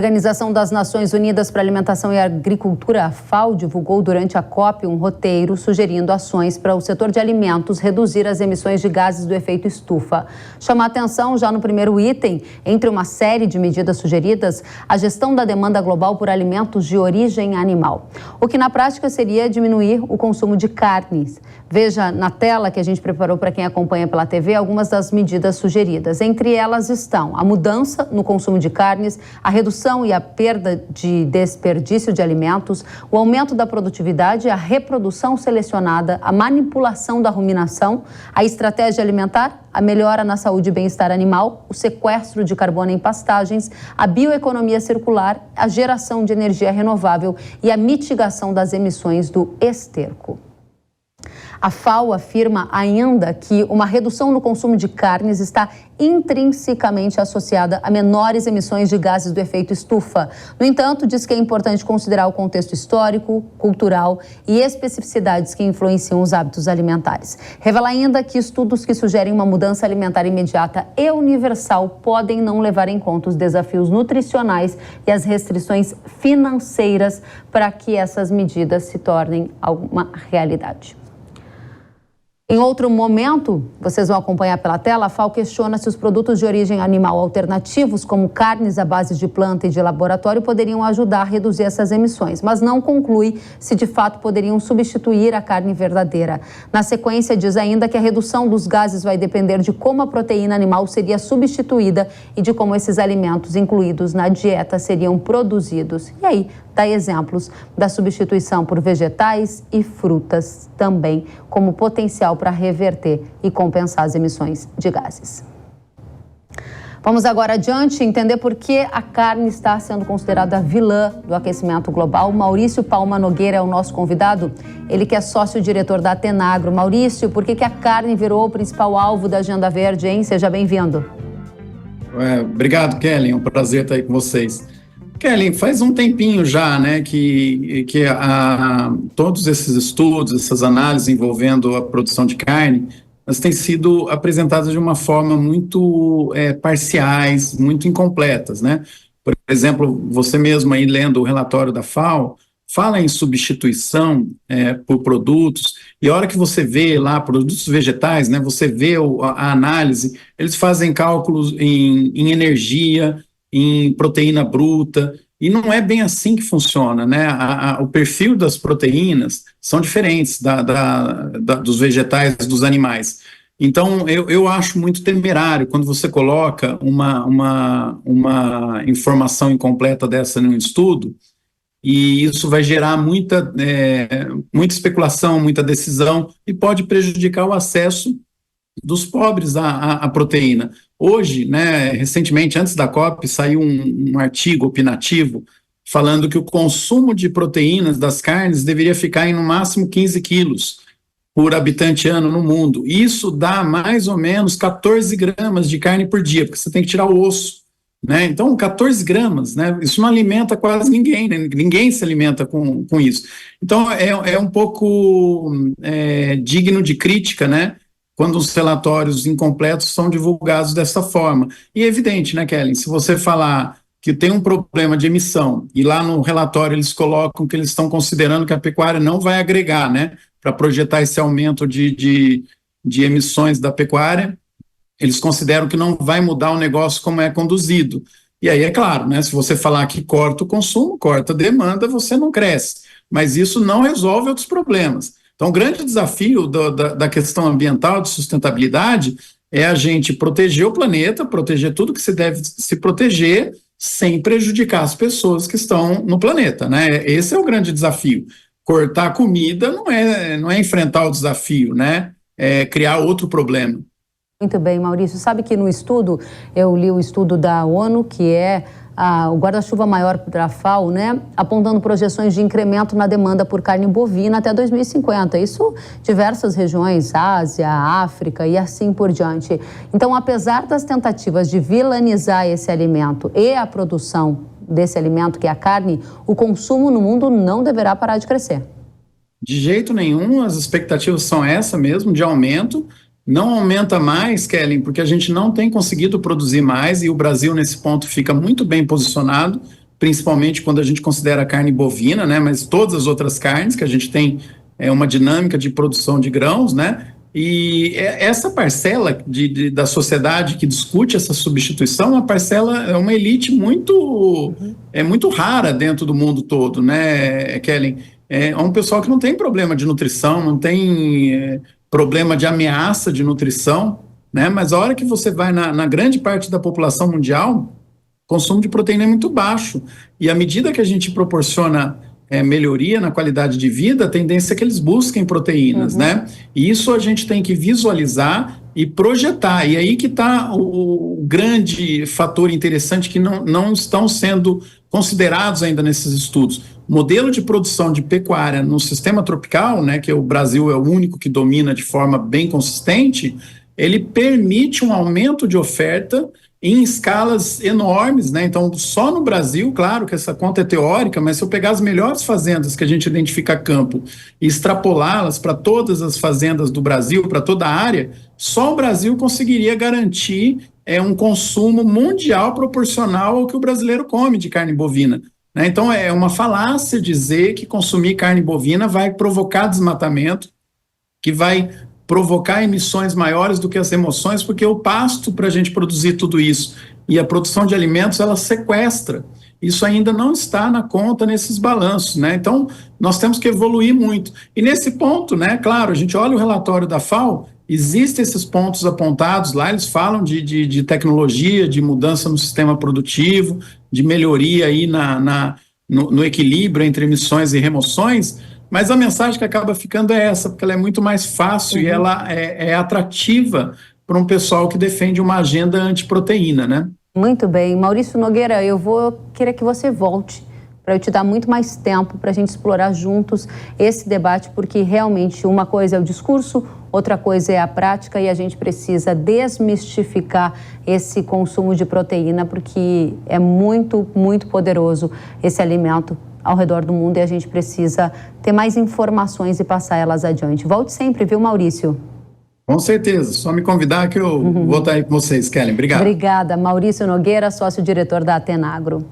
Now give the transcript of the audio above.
A Organização das Nações Unidas para a Alimentação e Agricultura, a FAO, divulgou durante a COP um roteiro sugerindo ações para o setor de alimentos reduzir as emissões de gases do efeito estufa. Chama a atenção já no primeiro item, entre uma série de medidas sugeridas, a gestão da demanda global por alimentos de origem animal, o que na prática seria diminuir o consumo de carnes. Veja na tela que a gente preparou para quem acompanha pela TV algumas das medidas sugeridas. Entre elas estão a mudança no consumo de carnes, a redução e a perda de desperdício de alimentos, o aumento da produtividade, a reprodução selecionada, a manipulação da ruminação, a estratégia alimentar, a melhora na saúde e bem-estar animal, o sequestro de carbono em pastagens, a bioeconomia circular, a geração de energia renovável e a mitigação das emissões do esterco. A FAO afirma ainda que uma redução no consumo de carnes está intrinsecamente associada a menores emissões de gases do efeito estufa. No entanto, diz que é importante considerar o contexto histórico, cultural e especificidades que influenciam os hábitos alimentares. Revela ainda que estudos que sugerem uma mudança alimentar imediata e universal podem não levar em conta os desafios nutricionais e as restrições financeiras para que essas medidas se tornem uma realidade. Em outro momento, vocês vão acompanhar pela tela, a FAO questiona se os produtos de origem animal alternativos, como carnes à base de planta e de laboratório, poderiam ajudar a reduzir essas emissões, mas não conclui se de fato poderiam substituir a carne verdadeira. Na sequência, diz ainda que a redução dos gases vai depender de como a proteína animal seria substituída e de como esses alimentos incluídos na dieta seriam produzidos. E aí, dá exemplos da substituição por vegetais e frutas também como potencial para reverter e compensar as emissões de gases. Vamos agora adiante entender por que a carne está sendo considerada a vilã do aquecimento global. Maurício Palma Nogueira é o nosso convidado, ele que é sócio-diretor da Atenagro. Maurício, por que a carne virou o principal alvo da Agenda Verde, hein? Seja bem-vindo. Obrigado, Kelly, é um prazer estar aí com vocês. Kelly, faz um tempinho já, né, que todos esses estudos, essas análises envolvendo a produção de carne, elas têm sido apresentadas de uma forma muito parciais, muito incompletas, né? Por exemplo, você mesmo aí lendo o relatório da FAO, fala em substituição por produtos, e a hora que você vê lá produtos vegetais, né, você vê a análise, eles fazem cálculos em energia, em proteína bruta, e não é bem assim que funciona, né? O perfil das proteínas são diferentes dos vegetais, dos animais. Então, eu acho muito temerário quando você coloca uma informação incompleta dessa num estudo, e isso vai gerar muita especulação, muita decisão, e pode prejudicar o acesso dos pobres à proteína. Hoje, né, recentemente, antes da COP, saiu um artigo opinativo falando que o consumo de proteínas das carnes deveria ficar em no máximo 15 quilos por habitante ano no mundo. Isso dá mais ou menos 14 gramas de carne por dia, porque você tem que tirar o osso, né? Então, 14 gramas, né? Isso não alimenta quase ninguém, né? Ninguém se alimenta com isso. Então, é um pouco digno de crítica, né? Quando os relatórios incompletos são divulgados dessa forma. E é evidente, né, Kelly, se você falar que tem um problema de emissão, e lá no relatório eles colocam que eles estão considerando que a pecuária não vai agregar, né, para projetar esse aumento de emissões da pecuária, eles consideram que não vai mudar o negócio como é conduzido. E aí é claro, né, se você falar que corta o consumo, corta a demanda, você não cresce. Mas isso não resolve outros problemas. Então, o grande desafio da questão ambiental, de sustentabilidade, é a gente proteger o planeta, proteger tudo que se deve se proteger, sem prejudicar as pessoas que estão no planeta, né? Esse é o grande desafio. Cortar a comida não é enfrentar o desafio, né? É criar outro problema. Muito bem, Maurício. Sabe que no estudo, eu li o estudo da ONU, que é o guarda-chuva maior para a FAO, né, apontando projeções de incremento na demanda por carne bovina até 2050. Isso diversas regiões, Ásia, África e assim por diante. Então, apesar das tentativas de vilanizar esse alimento e a produção desse alimento, que é a carne, o consumo no mundo não deverá parar de crescer. De jeito nenhum, as expectativas são essa mesmo, de aumento. Não aumenta mais, Kelly, porque a gente não tem conseguido produzir mais, e o Brasil, nesse ponto, fica muito bem posicionado, principalmente quando a gente considera a carne bovina, né? Mas todas as outras carnes que a gente tem uma dinâmica de produção de grãos, né? E essa parcela da sociedade que discute essa substituição, uma parcela, é uma elite muito rara dentro do mundo todo, né, Kellen? É um pessoal que não tem problema de nutrição, não tem problema de ameaça de nutrição, né? Mas a hora que você vai na grande parte da população mundial, o consumo de proteína é muito baixo. E à medida que a gente proporciona melhoria na qualidade de vida, a tendência é que eles busquem proteínas, né? E isso a gente tem que visualizar e projetar. E aí que está o grande fator interessante que não estão sendo considerados ainda nesses estudos. O modelo de produção de pecuária no sistema tropical, né, que o Brasil é o único que domina de forma bem consistente, ele permite um aumento de oferta em escalas enormes, né? Então, só no Brasil, claro que essa conta é teórica, mas se eu pegar as melhores fazendas que a gente identifica a campo e extrapolá-las para todas as fazendas do Brasil, para toda a área, só o Brasil conseguiria garantir um consumo mundial proporcional ao que o brasileiro come de carne bovina, né? Então, é uma falácia dizer que consumir carne bovina vai provocar desmatamento, que vai provocar emissões maiores do que as emoções, porque o pasto para a gente produzir tudo isso e a produção de alimentos, ela sequestra. Isso ainda não está na conta nesses balanços, né? Então, nós temos que evoluir muito. E nesse ponto, né, claro, a gente olha o relatório da FAO, existem esses pontos apontados lá, eles falam de tecnologia, de mudança no sistema produtivo, de melhoria aí no equilíbrio entre emissões e remoções, mas a mensagem que acaba ficando é essa, porque ela é muito mais fácil e ela é atrativa para um pessoal que defende uma agenda antiproteína, né? Muito bem. Maurício Nogueira, eu vou querer que você volte para eu te dar muito mais tempo para a gente explorar juntos esse debate, porque realmente uma coisa é o discurso, outra coisa é a prática e a gente precisa desmistificar esse consumo de proteína, porque é muito, muito poderoso esse alimento ao redor do mundo e a gente precisa ter mais informações e passar elas adiante. Volte sempre, viu, Maurício? Com certeza, só me convidar que eu vou estar aí com vocês, Kellen. Obrigado. Obrigada, Maurício Nogueira, sócio-diretor da Atenagro.